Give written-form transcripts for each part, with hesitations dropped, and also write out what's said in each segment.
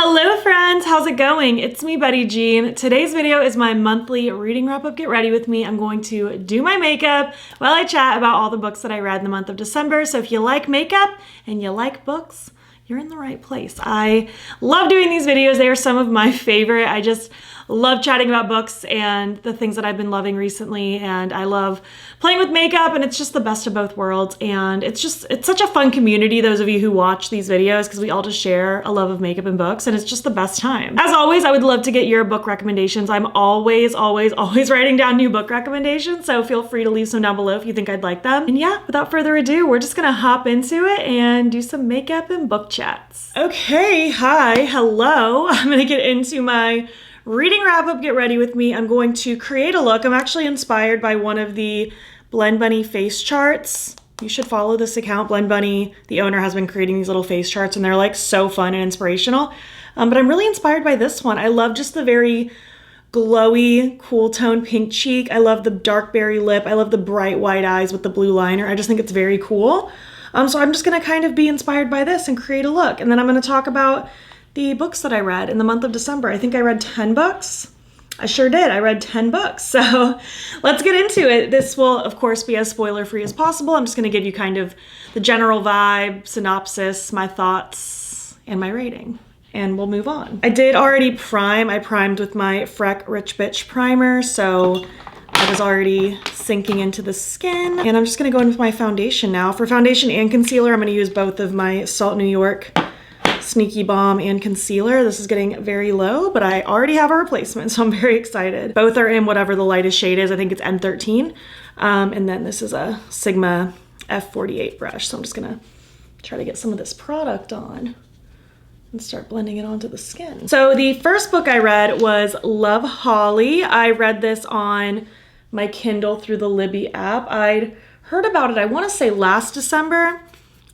Hello friends, how's it going? It's me, Betty Jean. Today's video is my monthly reading wrap-up. Get ready with me. I'm going to do my makeup while I chat about all the books that I read in the month of December. So if you like makeup and you like books, you're in the right place. I love doing these videos. They are some of my favorite. I just love chatting about books and the things that I've been loving recently, and I love playing with makeup, and it's just the best of both worlds. And it's such a fun community, those of you who watch these videos, because we all just share a love of makeup and books, and it's just the best time. As always, I would love to get your book recommendations. I'm always writing down new book recommendations, so feel free to leave some down below if you think I'd like them. And yeah, without further ado, we're just gonna hop into it and do some makeup and book chats. Okay, hi, hello. I'm gonna get into my reading wrap up. Get ready with me. I'm going to create a look. I'm actually inspired by one of the Blend Bunny face charts. You should follow this account. Blend Bunny, the owner, has been creating these little face charts, and they're like so fun and inspirational. But I'm really inspired by this one. I love just the very glowy, cool tone pink cheek. I love the dark berry lip. I love the bright white eyes with the blue liner. I just think it's very cool. So I'm just gonna kind of be inspired by this and create a look. And then I'm gonna talk about the books that I read in the month of December. I think I read 10 books. I sure did. I read 10 books. So let's get into it. This will, of course, be as spoiler-free as possible. I'm just going to give you kind of the general vibe, synopsis, my thoughts, and my rating. And we'll move on. I did already prime. I primed with my Freck Rich Bitch primer, so I was already sinking into the skin. And I'm just going to go in with my foundation now. For foundation and concealer, I'm going to use both of my Salt New York Sneaky Balm and concealer. This is getting very low, but I already have a replacement, so I'm very excited. Both are in whatever the lightest shade is. I think it's M13. And then this is a Sigma F48 brush. So I'm just gonna try to get some of this product on and start blending it onto the skin. So the first book I read was Love Holly. I read this on my Kindle through the Libby app. I'd heard about it, I wanna say last December,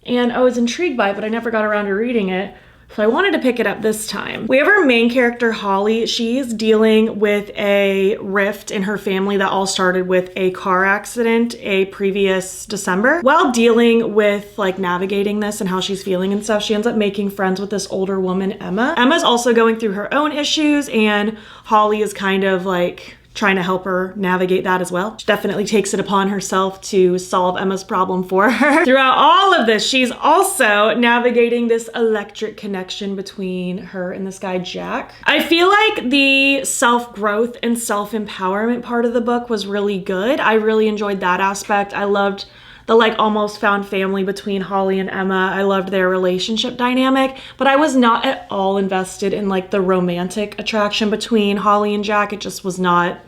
and I was intrigued by it, but I never got around to reading it. So I wanted to pick it up this time. We have our main character, Holly. She's dealing with a rift in her family that all started with a car accident a previous December. While dealing with like navigating this and how she's feeling and stuff, she ends up making friends with this older woman, Emma. Emma's also going through her own issues, and Holly is kind of like trying to help her navigate that as well. She definitely takes it upon herself to solve Emma's problem for her. Throughout all of this, she's also navigating this electric connection between her and this guy, Jack. I feel like the self-growth and self-empowerment part of the book was really good. I really enjoyed that aspect. I loved the like almost found family between Holly and Emma. I loved their relationship dynamic, but I was not at all invested in like the romantic attraction between Holly and Jack. It just was not,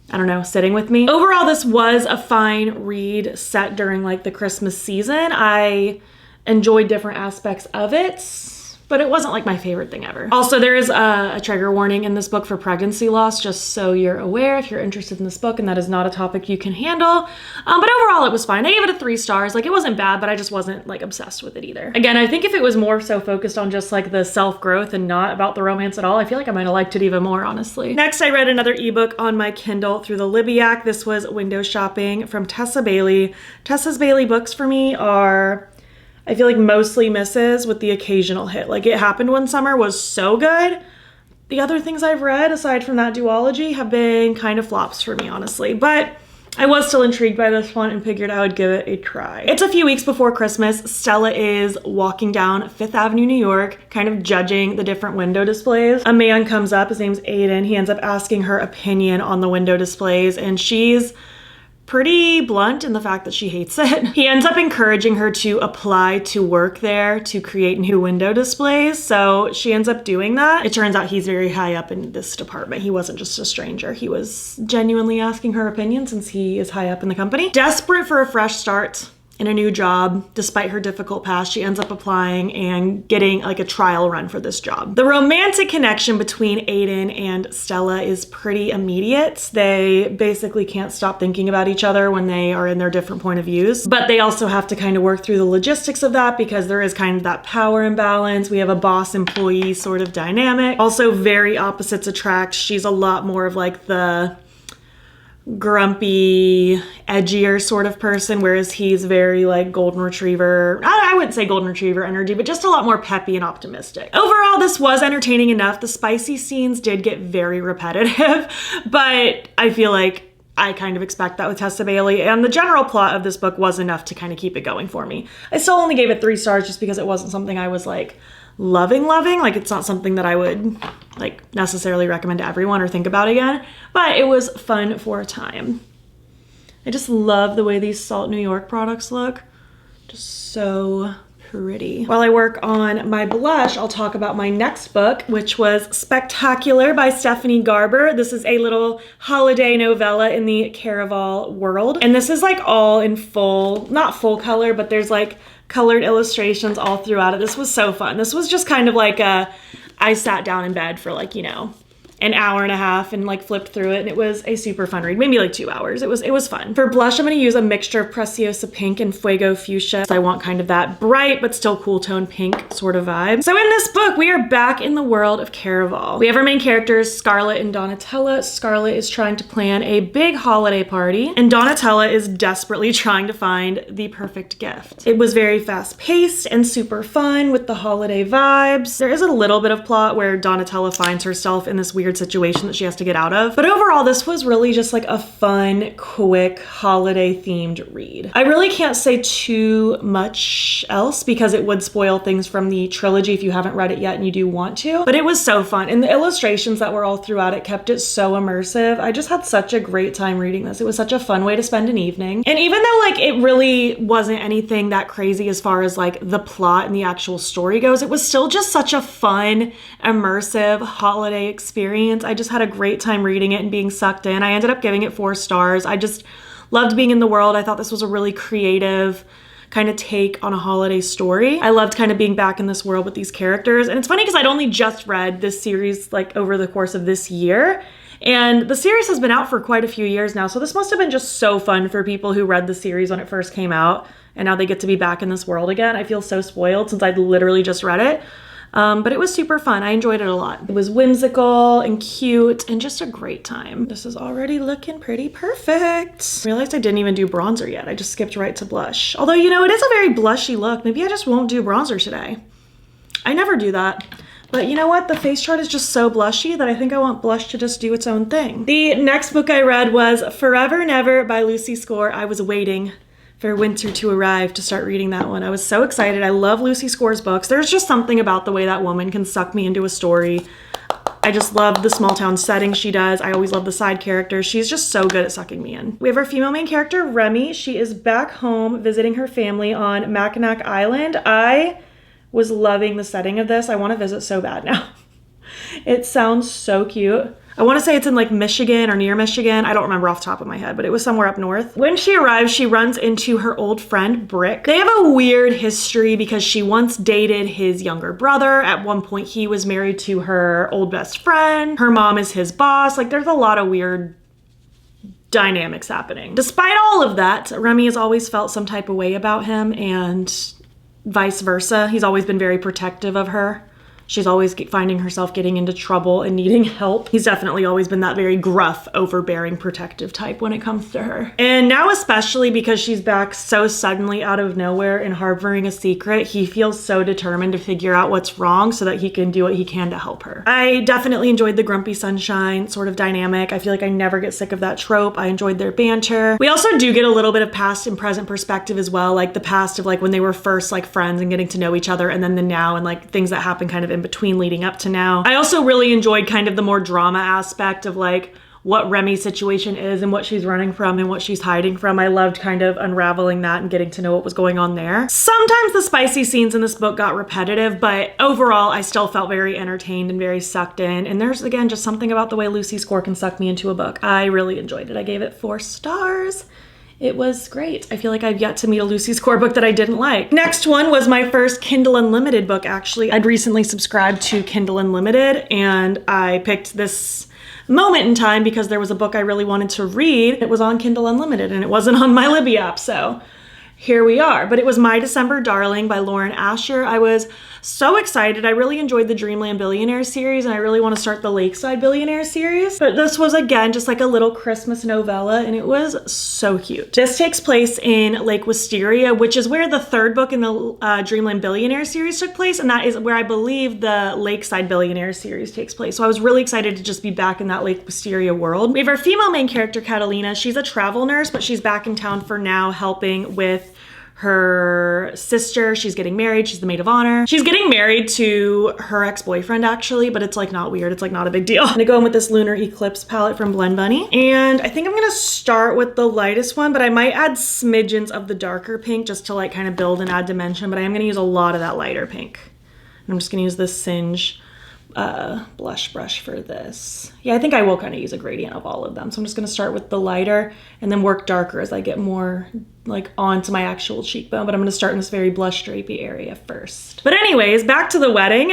I don't know, sitting with me. Overall, this was a fine read set during like the Christmas season. I enjoyed different aspects of it, but it wasn't like my favorite thing ever. Also, there is a trigger warning in this book for pregnancy loss, just so you're aware if you're interested in this book and that is not a topic you can handle. But overall, it was fine. I gave it a 3 stars. Like, it wasn't bad, but I just wasn't like obsessed with it either. Again, I think if it was more so focused on just like the self-growth and not about the romance at all, I feel like I might have liked it even more, honestly. Next, I read another ebook on my Kindle through the Libby app. This was Window Shopping from Tessa Bailey. Tessa's Bailey books for me are, I feel like, mostly misses with the occasional hit. Like It Happened One Summer was so good. The other things I've read, aside from that duology, have been kind of flops for me, honestly. But I was still intrigued by this one and figured I would give it a try. It's a few weeks before Christmas. Stella is walking down Fifth Avenue, New York, kind of judging the different window displays. A man comes up, his name's Aiden. He ends up asking her opinion on the window displays, and she's pretty blunt in the fact that she hates it. He ends up encouraging her to apply to work there to create new window displays, so she ends up doing that. It turns out he's very high up in this department. He wasn't just a stranger. He was genuinely asking her opinion since he is high up in the company. Desperate for a fresh start in a new job, despite her difficult past, she ends up applying and getting like a trial run for this job. The romantic connection between Aiden and Stella is pretty immediate. They basically can't stop thinking about each other when they are in their different point of views, but they also have to kind of work through the logistics of that because there is kind of that power imbalance. We have a boss-employee sort of dynamic. Also, very opposites attract. She's a lot more of like the grumpy, edgier sort of person, whereas he's very like golden retriever. I wouldn't say golden retriever energy, but just a lot more peppy and optimistic. Overall, this was entertaining enough. The spicy scenes did get very repetitive, but I feel like I kind of expect that with Tessa Bailey, and the general plot of this book was enough to kind of keep it going for me. I still only gave it 3 stars just because it wasn't something I was like loving. Like, it's not something that I would like necessarily recommend to everyone or think about again, but it was fun for a time. I just love the way these Salt New York products look. Just so pretty. While I work on my blush, I'll talk about my next book, which was Spectacular by Stephanie Garber. This is a little holiday novella in the Caraval world. And this is like all in full, not full color, but there's like colored illustrations all throughout it. This was so fun. This was just kind of like I sat down in bed for like, you know, an hour and a half and like flipped through it, and it was a super fun read. Maybe like 2 hours. It was fun. For blush, I'm going to use a mixture of Preciosa Pink and Fuego Fuchsia. So I want kind of that bright but still cool tone pink sort of vibe. So in this book, we are back in the world of Caraval. We have our main characters, Scarlett and Donatella. Scarlett is trying to plan a big holiday party, and Donatella is desperately trying to find the perfect gift. It was very fast paced and super fun with the holiday vibes. There is a little bit of plot where Donatella finds herself in this weird situation that she has to get out of. But overall, this was really just like a fun, quick, holiday themed read. I really can't say too much else because it would spoil things from the trilogy if you haven't read it yet and you do want to. But it was so fun. And the illustrations that were all throughout it kept it so immersive. I just had such a great time reading this. It was such a fun way to spend an evening. And even though like it really wasn't anything that crazy as far as like the plot and the actual story goes, it was still just such a fun, immersive holiday experience. I just had a great time reading it and being sucked in. I ended up giving it 4 stars. I just loved being in the world. I thought this was a really creative kind of take on a holiday story. I loved kind of being back in this world with these characters. And it's funny because I'd only just read this series like over the course of this year. And the series has been out for quite a few years now. So this must have been just so fun for people who read the series when it first came out. And now they get to be back in this world again. I feel so spoiled since I'd literally just read it. But it was super fun. I enjoyed it a lot. It was whimsical and cute and just a great time. This is already looking pretty perfect. I realized I didn't even do bronzer yet. I just skipped right to blush. Although, you know, it is a very blushy look. Maybe I just won't do bronzer today. I never do that. But you know what? The face chart is just so blushy that I think I want blush to just do its own thing. The next book I read was Forever Never by Lucy Score. I was waiting for winter to arrive to start reading that one. I was so excited. I love Lucy Score's books. There's just something about the way that woman can suck me into a story. I just love the small town setting she does. I always love the side characters. She's just so good at sucking me in. We have our female main character, Remy. She is back home visiting her family on Mackinac Island. I was loving the setting of this. I want to visit so bad now. It sounds so cute. I want to say it's in like Michigan or near Michigan. I don't remember off the top of my head, but it was somewhere up north. When she arrives, she runs into her old friend, Brick. They have a weird history because she once dated his younger brother. At one point, he was married to her old best friend. Her mom is his boss. Like, there's a lot of weird dynamics happening. Despite all of that, Remy has always felt some type of way about him, and vice versa. He's always been very protective of her. She's always finding herself getting into trouble and needing help. He's definitely always been that very gruff, overbearing, protective type when it comes to her. And now especially because she's back so suddenly out of nowhere and harboring a secret, he feels so determined to figure out what's wrong so that he can do what he can to help her. I definitely enjoyed the grumpy sunshine sort of dynamic. I feel like I never get sick of that trope. I enjoyed their banter. We also do get a little bit of past and present perspective as well, like the past of like when they were first like friends and getting to know each other, and then the now and like things that happen kind of in between leading up to now. I also really enjoyed kind of the more drama aspect of like what Remy's situation is and what she's running from and what she's hiding from. I loved kind of unraveling that and getting to know what was going on there. Sometimes the spicy scenes in this book got repetitive, but overall I still felt very entertained and very sucked in. And there's again just something about the way Lucy Score can suck me into a book. I really enjoyed it. I gave it 4 stars. It was great. I feel like I've yet to meet a Lucy Score book that I didn't like. Next one was my first Kindle Unlimited book, actually. I'd recently subscribed to Kindle Unlimited, and I picked this moment in time because there was a book I really wanted to read. It was on Kindle Unlimited, and it wasn't on my Libby app, so here we are. But it was My December Darling by Lauren Asher. I was So excited. I really enjoyed the Dreamland Billionaire series, and I really want to start the Lakeside Billionaire series. But this was, again, just like a little Christmas novella, and it was so cute. This takes place in Lake Wisteria, which is where the third book in the Dreamland Billionaire series took place, and that is where I believe the Lakeside Billionaire series takes place. So I was really excited to just be back in that Lake Wisteria world. We have our female main character, Catalina. She's a travel nurse, but she's back in town for now helping with her sister. She's getting married. She's the maid of honor. She's getting married to her ex-boyfriend, actually, but it's like not weird. It's like not a big deal. I'm gonna go in with this Lunar Eclipse palette from Blend Bunny. And I think I'm gonna start with the lightest one, but I might add smidgens of the darker pink just to like kind of build and add dimension, but I am gonna use a lot of that lighter pink. And I'm just gonna use this Singe blush brush for this. Yeah, I think I will kind of use a gradient of all of them. So I'm just gonna start with the lighter and then work darker as I get more like onto my actual cheekbone, but I'm gonna start in this very blush drapey area first. But anyways, back to the wedding.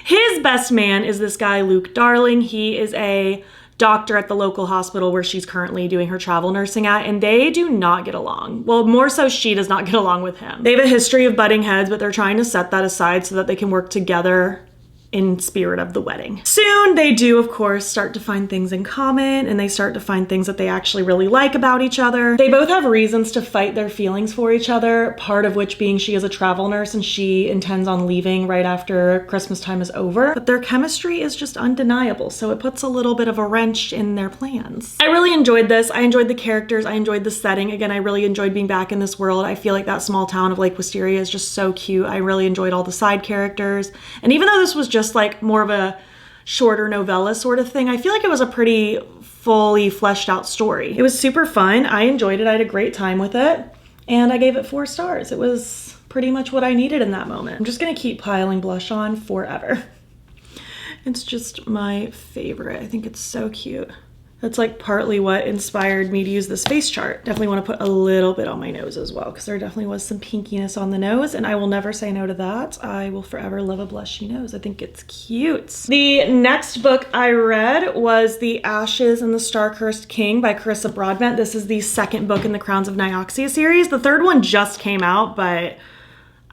His best man is this guy, Luke Darling. He is a doctor at the local hospital where she's currently doing her travel nursing at, and they do not get along. Well, more so she does not get along with him. They have a history of butting heads, but they're trying to set that aside so that they can work together in spirit of the wedding. Soon they do, of course, start to find things in common, and they start to find things that they actually really like about each other. They both have reasons to fight their feelings for each other, part of which being she is a travel nurse and she intends on leaving right after Christmas time is over. But their chemistry is just undeniable, so it puts a little bit of a wrench in their plans. I really enjoyed this. I enjoyed the characters. I enjoyed the setting. Again, I really enjoyed being back in this world. I feel like that small town of Lake Wisteria is just so cute. I really enjoyed all the side characters. And even though this was just like more of a shorter novella sort of thing, I feel like it was a pretty fully fleshed out story. It was super fun. I enjoyed it. I had a great time with it, and I gave it 4 stars. It was pretty much what I needed in that moment. I'm just gonna keep piling blush on forever. It's just my favorite. I think it's so cute. That's like partly what inspired me to use this face chart. Definitely want to put a little bit on my nose as well, because there definitely was some pinkiness on the nose, and I will never say no to that. I will forever love a blushy nose. I think it's cute. The next book I read was The Ashes and the Star-Cursed King by Carissa Broadbent. This is the second book in the Crowns of Nioxia series. The third one just came out, but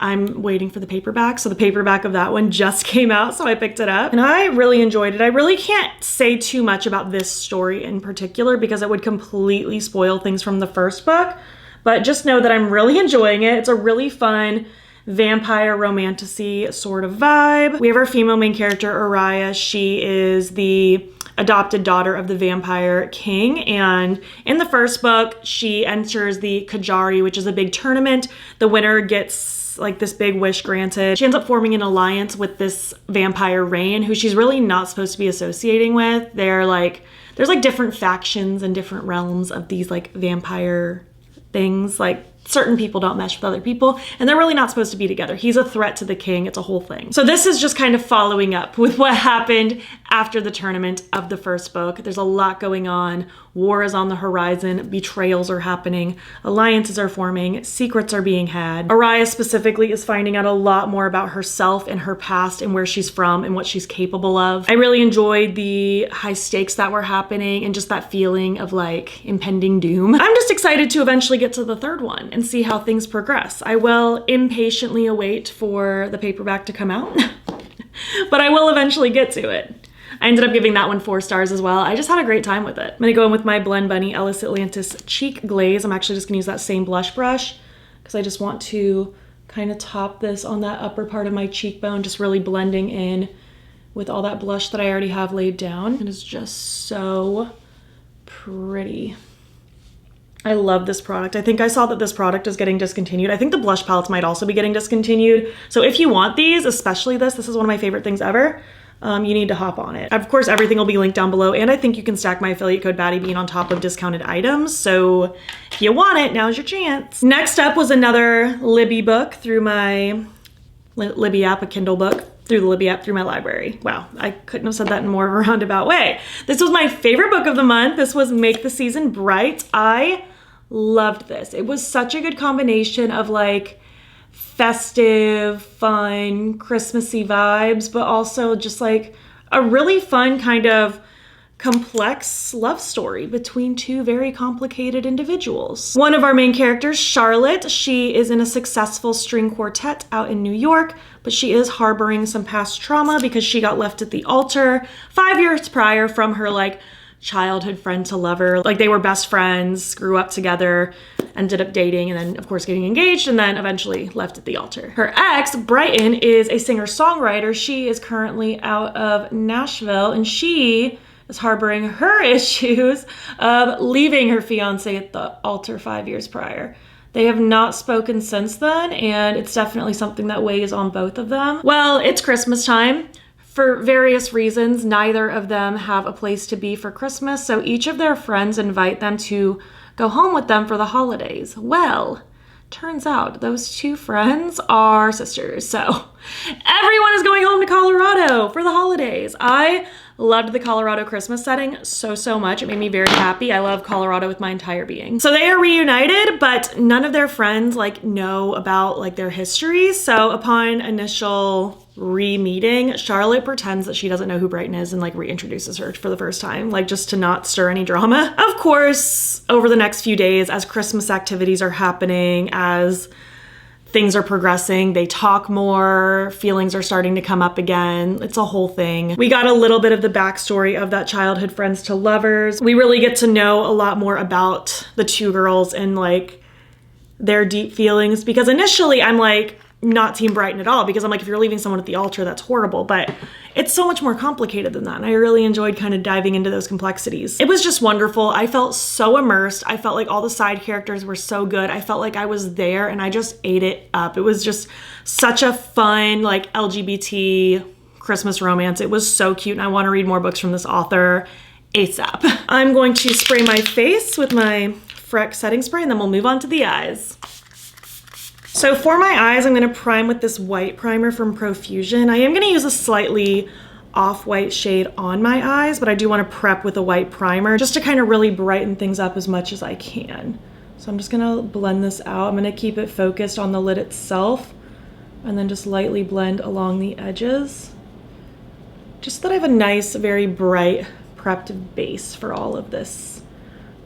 I'm waiting for the paperback. So the paperback of that one just came out, so I picked it up and I really enjoyed it. I really can't say too much about this story in particular because it would completely spoil things from the first book, but just know that I'm really enjoying it. It's a really fun vampire romantasy sort of vibe. We have our female main character, Araya. She is the adopted daughter of the vampire king, and in the first book she enters the Kajari, which is a big tournament. The winner gets like this big wish granted. She ends up forming an alliance with this vampire Rain, who she's really not supposed to be associating with. There's like different factions and different realms of these like vampire things. Like certain people don't mesh with other people, and they're really not supposed to be together. He's a threat to the king. It's a whole thing. So this is just kind of following up with what happened after the tournament of the first book. There's a lot going on. War is on the horizon. Betrayals are happening. Alliances are forming. Secrets are being had. Araya specifically is finding out a lot more about herself and her past and where she's from and what she's capable of. I really enjoyed the high stakes that were happening and just that feeling of like impending doom. I'm just excited to eventually get to the third one and see how things progress. I will impatiently await for the paperback to come out, but I will eventually get to it. I ended up giving that one 4 stars as well. I just had a great time with it. I'm gonna go in with my Blend Bunny Ellis Atlantis Cheek Glaze. I'm actually just gonna use that same blush brush because I just want to kind of top this on that upper part of my cheekbone, just really blending in with all that blush that I already have laid down. It is just so pretty. I love this product. I think I saw that this product is getting discontinued. I think the blush palettes might also be getting discontinued. So if you want these, especially this is one of my favorite things ever. You need to hop on it. Of course, everything will be linked down below, and I think you can stack my affiliate code BATTYBEAN on top of discounted items. So if you want it, now's your chance. Next up was another Libby book through my Libby app, a Kindle book through the Libby app through my library. Wow, I couldn't have said that in more of a roundabout way. This was my favorite book of the month. This was Make the Season Bright. I loved this. It was such a good combination of like festive, fun, Christmassy vibes, but also just like a really fun kind of complex love story between two very complicated individuals. One of our main characters, Charlotte, she is in a successful string quartet out in New York, but she is harboring some past trauma because she got left at the altar 5 years prior from her like childhood friend to lover. Like they were best friends, grew up together, ended up dating, and then of course getting engaged, and then eventually left at the altar. Her ex, Brighton, is a singer-songwriter. She is currently out of Nashville, and she is harboring her issues of leaving her fiance at the altar 5 years prior. They have not spoken since then, and it's definitely something that weighs on both of them. Well, it's Christmas time. For various reasons, neither of them have a place to be for Christmas, so each of their friends invite them to go home with them for the holidays. Well, turns out those two friends are sisters, so everyone is going home to Colorado for the holidays. I loved the Colorado Christmas setting so much. It made me very happy. I love Colorado with my entire being. So they are reunited, but none of their friends like know about like their history. So upon initial re-meeting, Charlotte pretends that she doesn't know who Brighton is and like reintroduces her for the first time, like just to not stir any drama. Of course, over the next few days, as Christmas activities are happening, as things are progressing, they talk more, feelings are starting to come up again. It's a whole thing. We got a little bit of the backstory of that childhood friends to lovers. We really get to know a lot more about the two girls and like their deep feelings, because initially I'm like not Team Brighton at all, because I'm like, if you're leaving someone at the altar, that's horrible, but it's so much more complicated than that. And I really enjoyed kind of diving into those complexities. It was just wonderful. I felt so immersed. I felt like all the side characters were so good. I felt like I was there and I just ate it up. It was just such a fun, like LGBT Christmas romance. It was so cute. And I want to read more books from this author ASAP. I'm going to spray my face with my Freck setting spray and then we'll move on to the eyes. So for my eyes, I'm gonna prime with this white primer from Profusion. I am gonna use a slightly off-white shade on my eyes, but I do wanna prep with a white primer just to kind of really brighten things up as much as I can. So I'm just gonna blend this out. I'm gonna keep it focused on the lid itself and then just lightly blend along the edges. Just so that I have a nice, very bright, prepped base for all of this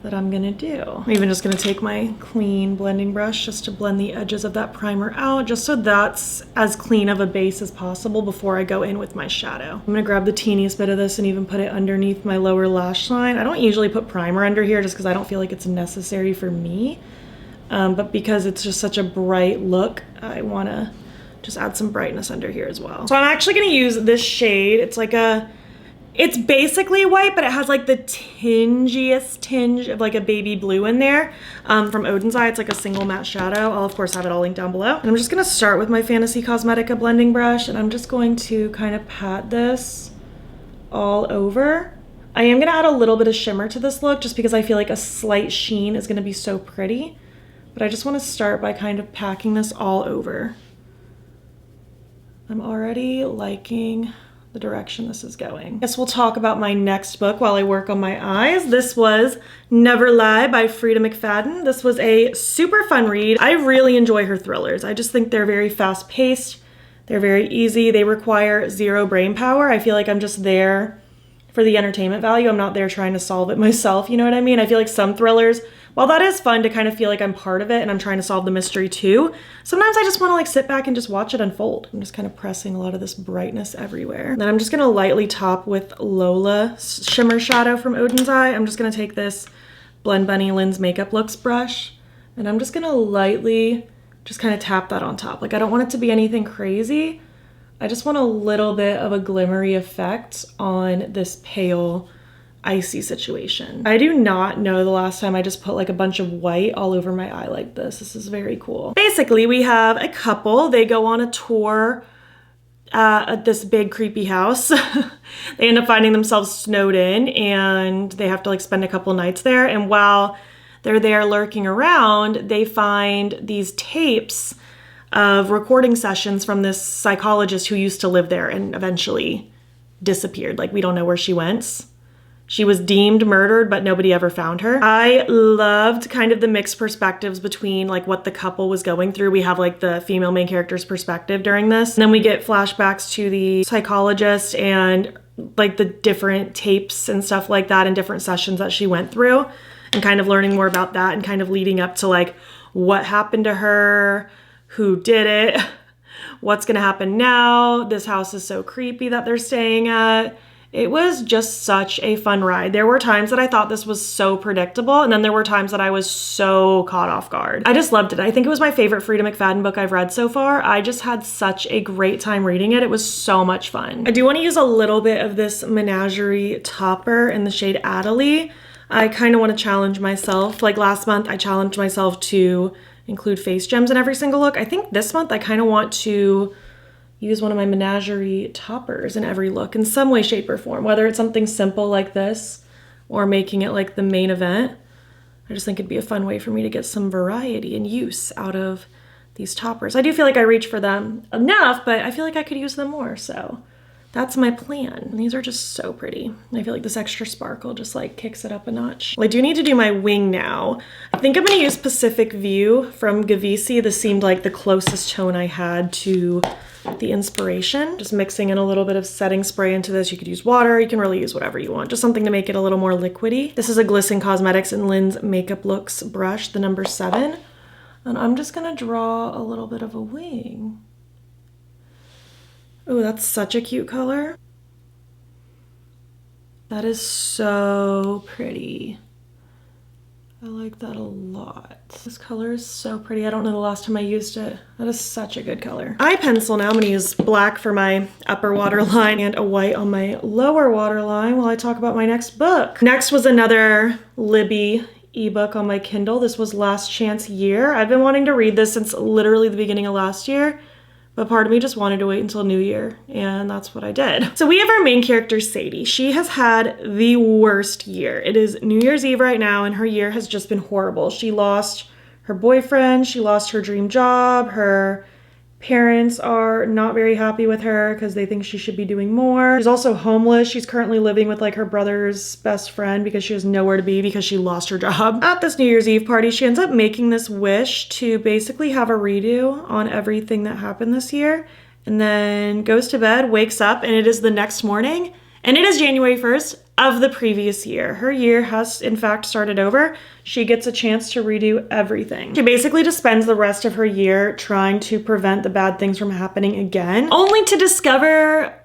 that I'm gonna do. I'm even just gonna take my clean blending brush just to blend the edges of that primer out, just so that's as clean of a base as possible before I go in with my shadow. I'm gonna grab the teeniest bit of this and even put it underneath my lower lash line. I don't usually put primer under here just because I don't feel like it's necessary for me, but because it's just such a bright look, I wanna just add some brightness under here as well. So I'm actually gonna use this shade. It's basically white, but it has like the tingiest tinge of like a baby blue in there from Oden's Eye. It's like a single matte shadow. I'll of course have it all linked down below. And I'm just gonna start with my Fantasy Cosmetica blending brush, and I'm just going to kind of pat this all over. I am gonna add a little bit of shimmer to this look just because I feel like a slight sheen is gonna be so pretty. But I just wanna start by kind of packing this all over. I'm already liking the direction this is going. I guess we'll talk about my next book while I work on my eyes. This was Never Lie by Frida McFadden. This was a super fun read. I really enjoy her thrillers. I just think they're very fast paced. They're very easy. They require zero brain power. I feel like I'm just there for the entertainment value. I'm not there trying to solve it myself, you know what I mean? I feel like some thrillers, while that is fun to kind of feel like I'm part of it and I'm trying to solve the mystery too, sometimes I just want to like sit back and just watch it unfold. I'm just kind of pressing a lot of this brightness everywhere. Then I'm just gonna lightly top with Lola Shimmer Shadow from Oden's Eye. I'm just gonna take this Blend Bunny Lynn's Makeup Looks brush and I'm just gonna lightly just kind of tap that on top. Like I don't want it to be anything crazy. I just want a little bit of a glimmery effect on this pale icy situation. I do not know the last time I just put like a bunch of white all over my eye like this. This is very cool. Basically, we have a couple. They go on a tour at this big creepy house. They end up finding themselves snowed in and they have to like spend a couple nights there. And while they're there lurking around, they find these tapes of recording sessions from this psychologist who used to live there and eventually disappeared. Like we don't know where she went. She was deemed murdered, but nobody ever found her. I loved kind of the mixed perspectives between like what the couple was going through. We have like the female main character's perspective during this. And then we get flashbacks to the psychologist and like the different tapes and stuff like that and different sessions that she went through, and kind of learning more about that and kind of leading up to like what happened to her, who did it, what's gonna happen now. This house is so creepy that they're staying at. It was just such a fun ride. There were times that I thought this was so predictable, and then there were times that I was so caught off guard. I just loved it. I think it was my favorite Frida McFadden book I've read so far. I just had such a great time reading it. It was so much fun. I do want to use a little bit of this Menagerie topper in the shade Adelie. I kind of want to challenge myself. Like last month, I challenged myself to include face gems in every single look. I think this month I kind of want to use one of my Menagerie toppers in every look in some way, shape, or form, whether it's something simple like this or making it like the main event. I just think it'd be a fun way for me to get some variety and use out of these toppers. I do feel like I reach for them enough, but I feel like I could use them more, so that's my plan. And these are just so pretty. I feel like this extra sparkle just like kicks it up a notch. Well, I do need to do my wing now. I think I'm gonna use Pacific View from Gavissi. This seemed like the closest tone I had to the inspiration. Just mixing in a little bit of setting spray into this. You could use water, you can really use whatever you want. Just something to make it a little more liquidy. This is a Glisten Cosmetics and Lynn's Makeup Looks brush, the number 7. And I'm just gonna draw a little bit of a wing. Oh, that's such a cute color. That is so pretty. I like that a lot. This color is so pretty. I don't know the last time I used it. That is such a good color. Eye pencil now. I'm gonna use black for my upper waterline and a white on my lower waterline while I talk about my next book. Next was another Libby ebook on my Kindle. This was Last Chance Year. I've been wanting to read this since literally the beginning of last year, but part of me just wanted to wait until New Year, and that's what I did. So we have our main character, Sadie. She has had the worst year. It is New Year's Eve right now, and her year has just been horrible. She lost her boyfriend, she lost her dream job, her parents are not very happy with her because they think she should be doing more. She's also homeless. She's currently living with like her brother's best friend because she has nowhere to be because she lost her job. At this New Year's Eve party, she ends up making this wish to basically have a redo on everything that happened this year, and then goes to bed, wakes up, and it is the next morning, and it is January 1st of the previous year. Her year has in fact started over. She gets a chance to redo everything. She basically just spends the rest of her year trying to prevent the bad things from happening again, only to discover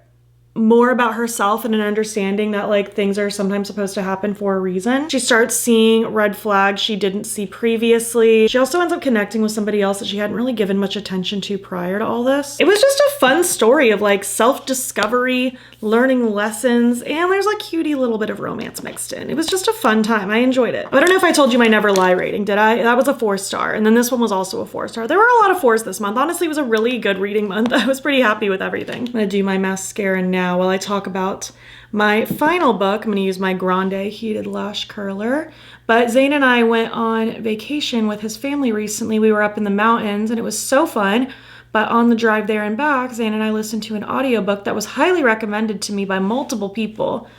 more about herself and an understanding that like things are sometimes supposed to happen for a reason. She starts seeing red flags she didn't see previously. She also ends up connecting with somebody else that she hadn't really given much attention to prior to all this. It was just a fun story of like self-discovery, learning lessons, and there's like cutie little bit of romance mixed in. It was just a fun time. I enjoyed it. I don't know if I told you my Never Lie rating, did I? That was a 4-star, and then this one was also a 4-star. There were a lot of 4s this month. Honestly, it was a really good reading month. I was pretty happy with everything. I'm gonna do my mascara now while I talk about my final book. I'm gonna use my Grande Heated Lash Curler. But Zane and I went on vacation with his family recently. We were up in the mountains and it was so fun. But on the drive there and back, Zane and I listened to an audiobook that was highly recommended to me by multiple people.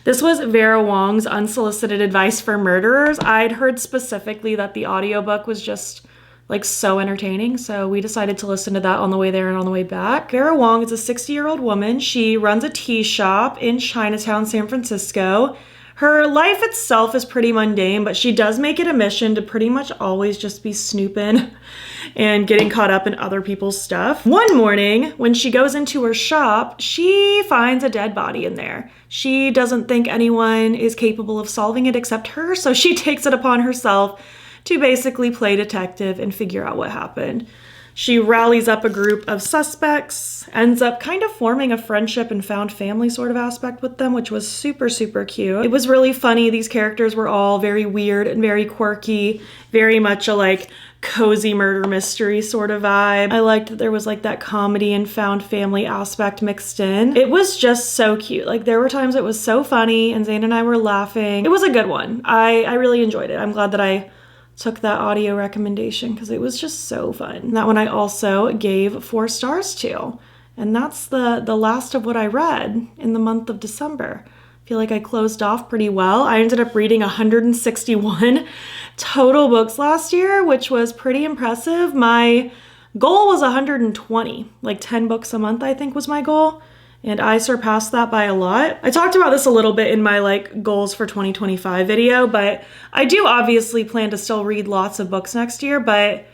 This was Vera Wong's Unsolicited Advice for Murderers. I'd heard specifically that the audiobook was just like so entertaining, so we decided to listen to that on the way there and on the way back. Vera Wong is a 60-year-old woman. She runs a tea shop in Chinatown, San Francisco. Her life itself is pretty mundane, but she does make it a mission to pretty much always just be snooping and getting caught up in other people's stuff. One morning, when she goes into her shop, she finds a dead body in there. She doesn't think anyone is capable of solving it except her, so she takes it upon herself to basically play detective and figure out what happened. She rallies up a group of suspects, ends up kind of forming a friendship and found family sort of aspect with them, which was super, super cute. It was really funny. These characters were all very weird and very quirky, very much a like cozy murder mystery sort of vibe. I liked that there was like that comedy and found family aspect mixed in. It was just so cute. Like there were times it was so funny and Zane and I were laughing. It was a good one. I really enjoyed it. I'm glad that I took that audio recommendation because it was just so fun. That one I also gave 4 stars to. And that's the last of what I read in the month of December. I feel like I closed off pretty well. I ended up reading 161 total books last year, which was pretty impressive. My goal was 120, like 10 books a month I think was my goal. and I surpassed that by a lot. I talked about this a little bit in my like goals for 2025 video, but I do obviously plan to still read lots of books next year, but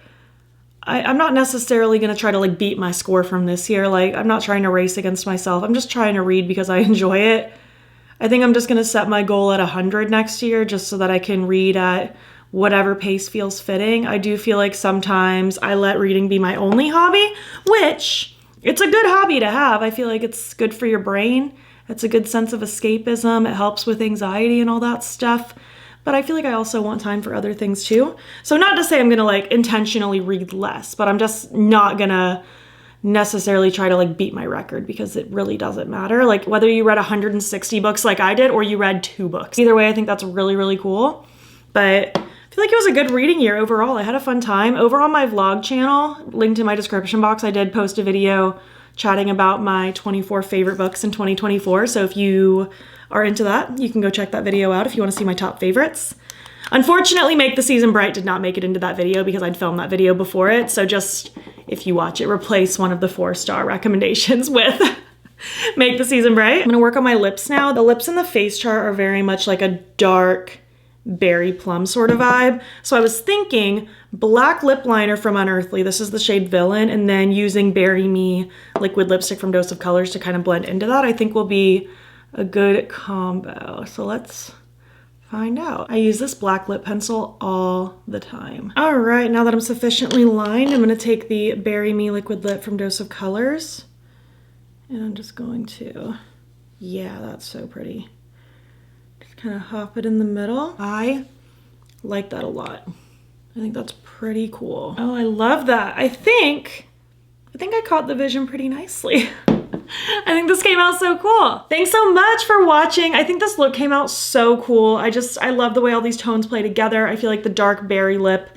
I'm not necessarily gonna try to like beat my score from this year. Like, I'm not trying to race against myself. I'm just trying to read because I enjoy it. I think I'm just gonna set my goal at 100 next year just so that I can read at whatever pace feels fitting. I do feel like sometimes I let reading be my only hobby, which it's a good hobby to have. I feel like it's good for your brain. It's a good sense of escapism. It helps with anxiety and all that stuff. But I feel like I also want time for other things too. So not to say I'm gonna like intentionally read less, but I'm just not gonna necessarily try to like beat my record because it really doesn't matter. Like whether you read 160 books like I did or you read 2 books. Either way, I think that's really, really cool. But I feel like it was a good reading year overall. I had a fun time. Over on my vlog channel, linked in my description box, I did post a video chatting about my 24 favorite books in 2024. So if you are into that, you can go check that video out if you want to see my top favorites. Unfortunately, Make the Season Bright did not make it into that video because I'd filmed that video before it. So just, if you watch it, replace one of the 4-star recommendations with Make the Season Bright. I'm gonna work on my lips now. The lips in the face chart are very much like a dark berry plum sort of vibe. So I was thinking black lip liner from Unearthly. This is the shade Villain. And then using Berry Me liquid lipstick from Dose of Colors to kind of blend into that, I think will be a good combo. So let's find out. I use this black lip pencil all the time. All right, now that I'm sufficiently lined, I'm gonna take the Berry Me liquid lip from Dose of Colors. And I'm just going to, yeah, that's so pretty. Kind of hop it in the middle. I like that a lot. I think that's pretty cool. Oh, I love that. I think I caught the vision pretty nicely. I think this came out so cool. Thanks so much for watching. I think this look came out so cool. I love the way all these tones play together. I feel like the dark berry lip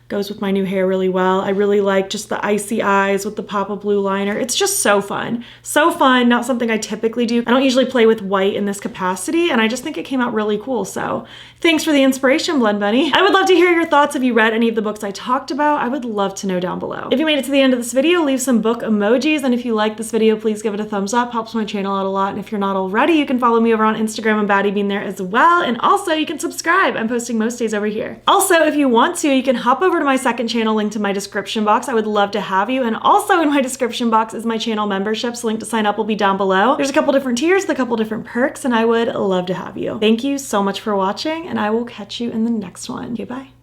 goes with my new hair really well. I really like just the icy eyes with the pop of blue liner. It's just so fun. So fun, not something I typically do. I don't usually play with white in this capacity, and I just think it came out really cool. So thanks for the inspiration, Blend Bunny. I would love to hear your thoughts. Have you read any of the books I talked about? I would love to know down below. If you made it to the end of this video, leave some book emojis, and if you like this video, please give it a thumbs up. Helps my channel out a lot, and if you're not already, you can follow me over on Instagram and BATTYBEAN there as well, and also you can subscribe. I'm posting most days over here. Also, if you want to, you can hop over to my second channel linked in my description box. I would love to have you. And also in my description box is my channel memberships. Link to sign up will be down below. There's a couple different tiers with a couple different perks, and I would love to have you. Thank you so much for watching, and I will catch you in the next one. Okay, bye.